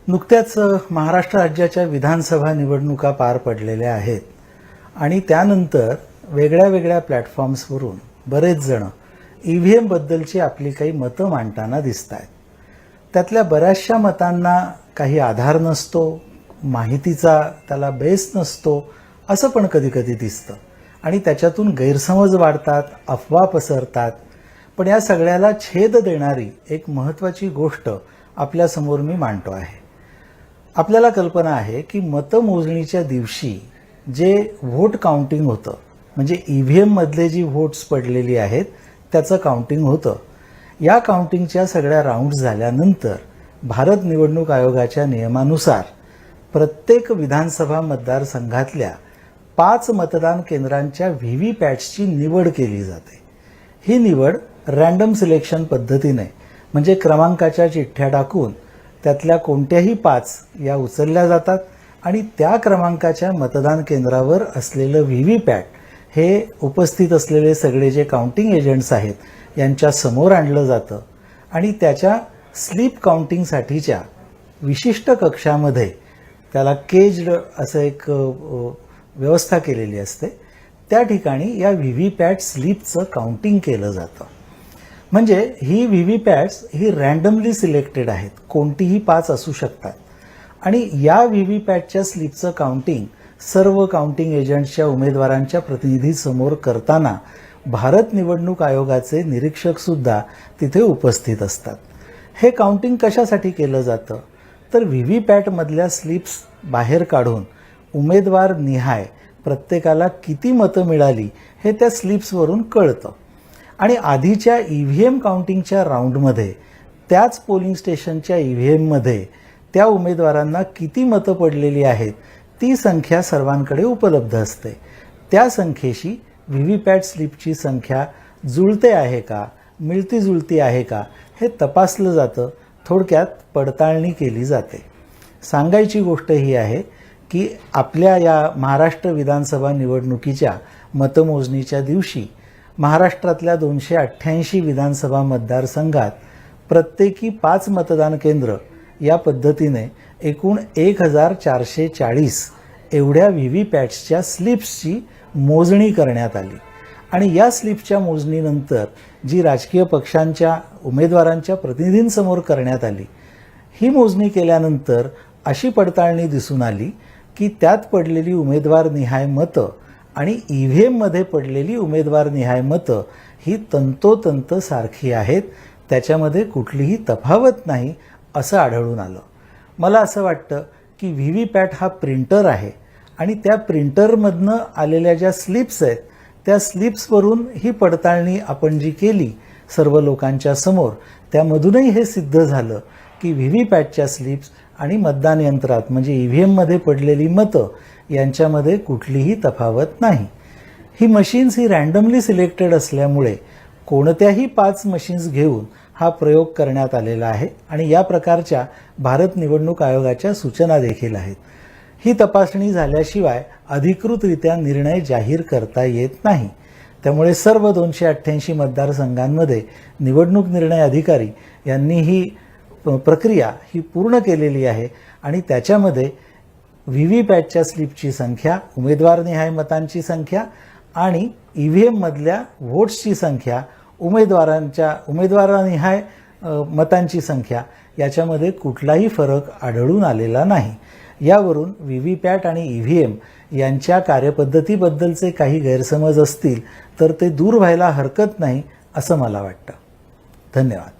नुकत्याच महाराष्ट्र राज्याच्या विधानसभा निवडणुका पार पडलेल्या आहेत आणि त्यानंतर वेगळ्या वेगळ्या प्लॅटफॉर्म्सवरून बरेच जण ईव्हीएम बद्दलची आपली काही मतं मांडताना दिसत आहेत. त्यातल्या बऱ्याचशा मतांना काही आधार नसतो, माहितीचा त्याला बेस नसतो असं पण कधी कधी दिसतं आणि त्याच्यातून गैरसमज वाढतात, अफवा पसरतात. पण या सगळ्याला छेद देणारी एक महत्त्वाची गोष्ट आपल्यासमोर मी मांडतो आहे. आपल्याला कल्पना आहे की मतमोजणीच्या दिवशी जे व्होट काउंटिंग होतं, म्हणजे ईव्हीएम मधले जी व्होट्स पडलेली आहेत त्याचं काउंटिंग होतं. या काउंटिंगच्या सगळ्या राऊंड्स झाल्यानंतर भारत निवडणूक आयोगाच्या नियमानुसार प्रत्येक विधानसभा मतदारसंघातल्या 5 मतदान केंद्रांच्या व्हीव्हीपॅट्सची निवड केली जाते. ही निवड रँडम सिलेक्शन पद्धतीने, म्हणजे क्रमांकाच्या चिठ्ठ्या टाकून त्यातल्या कोणत्याही 5 या उचलल्या जातात आणि त्या क्रमांकाच्या मतदान केंद्रावर असलेलं व्हीव्हीपॅट हे उपस्थित असलेले सगळे जे काउंटिंग एजंट्स आहेत यांच्या समोर आणलं जातं आणि त्याच्या स्लिप काउंटिंगसाठीच्या विशिष्ट कक्षामध्ये त्याला केज्ड असं एक व्यवस्था केलेली असते. त्या ठिकाणी या व्हीव्हीपॅट स्लिपचं काउंटिंग केलं जातं. म्हणजे ही व्हीव्हीपॅट्स ही रँडमली सिलेक्टेड आहेत, कोणतीही 5 असू शकतात आणि या व्हीव्हीपॅटच्या स्लिपचं काउंटिंग सर्व काउंटिंग एजंट्सच्या उमेदवारांच्या प्रतिनिधीसमोर करताना भारत निवडणूक आयोगाचे निरीक्षक सुद्धा तिथे उपस्थित असतात. हे काउंटिंग कशासाठी केलं जातं तर व्हीव्हीपॅटमधल्या स्लिप्स बाहेर काढून उमेदवार निहाय प्रत्येकाला किती मतं मिळाली हे त्या स्लिप्सवरून कळतं आणि आधीच्या ईव्हीएम काउंटिंगच्या राऊंडमध्ये त्याच पोलिंग स्टेशनच्या ईव्हीएममध्ये त्या उमेदवारांना किती मतं पडलेली आहेत ती संख्या सर्वांकडे उपलब्ध असते. त्या संख्येशी व्हीव्हीपॅट स्लिपची संख्या जुळते आहे का, मिळती जुळती आहे का हे तपासलं जातं. थोडक्यात पडताळणी केली जाते. सांगायची गोष्ट ही आहे की आपल्या या महाराष्ट्र विधानसभा निवडणुकीच्या मतमोजणीच्या दिवशी महाराष्ट्रातल्या 288 विधानसभा मतदारसंघात प्रत्येकी 5 मतदान केंद्र या पद्धतीने एकूण 1440 एवढ्या व्हीव्हीपॅट्सच्या स्लिप्सची मोजणी करण्यात आली आणि या स्लिपच्या मोजणीनंतर जी राजकीय पक्षांच्या उमेदवारांच्या प्रतिनिधींसमोर करण्यात आली, ही मोजणी केल्यानंतर अशी पडताळणी दिसून आली की त्यात पडलेली उमेदवार निहाय मतं आणि ईव्हीएममध्ये पडलेली उमेदवार निहाय मतं ही तंतोतंत सारखी आहेत, त्याच्यामध्ये कुठलीही तफावत नाही असं आढळून आलं. मला असं वाटतं की व्हीव्हीपॅट हा प्रिंटर आहे आणि त्या प्रिंटरमधनं आलेल्या ज्या स्लिप्स आहेत त्या स्लिप्सवरून ही पडताळणी आपण जी केली सर्व लोकांच्या समोर, त्यामधूनही हे सिद्ध झालं की व्हीव्हीपॅटच्या स्लिप्स आणि मतदान यंत्रात म्हणजे ईव्हीएममध्ये पडलेली मतं यांच्यामध्ये कुठलीही तफावत नाही. ही मशीन्स ही रँडमली सिलेक्टेड असल्यामुळे कोणत्याही 5 मशीन्स घेऊन हा प्रयोग करण्यात आलेला आहे आणि या प्रकारच्या भारत निवडणूक आयोगाच्या सूचना देखील आहेत. ही तपासणी झाल्याशिवाय अधिकृतरित्या निर्णय जाहीर करता येत नाही. त्यामुळे सर्व 288 मतदारसंघांमध्ये निवडणूक निर्णय अधिकारी यांनी ही प्रक्रिया ही पूर्ण केलेली आहे आणि त्याच्यामध्ये व्हीव्हीपॅटच्या स्लिपची संख्या, उमेदवारनिहाय मतांची संख्या आणि ईव्हीएममधल्या व्होट्सची संख्या, उमेदवारानिहाय मतांची संख्या याच्यामध्ये कुठलाही फरक आढळून आलेला नाही. यावरून व्हीव्हीपॅट आणि ईव्हीएम यांच्या कार्यपद्धतीबद्दलचे काही गैरसमज असतील तर ते दूर व्हायला हरकत नाही असं मला वाटतं. धन्यवाद.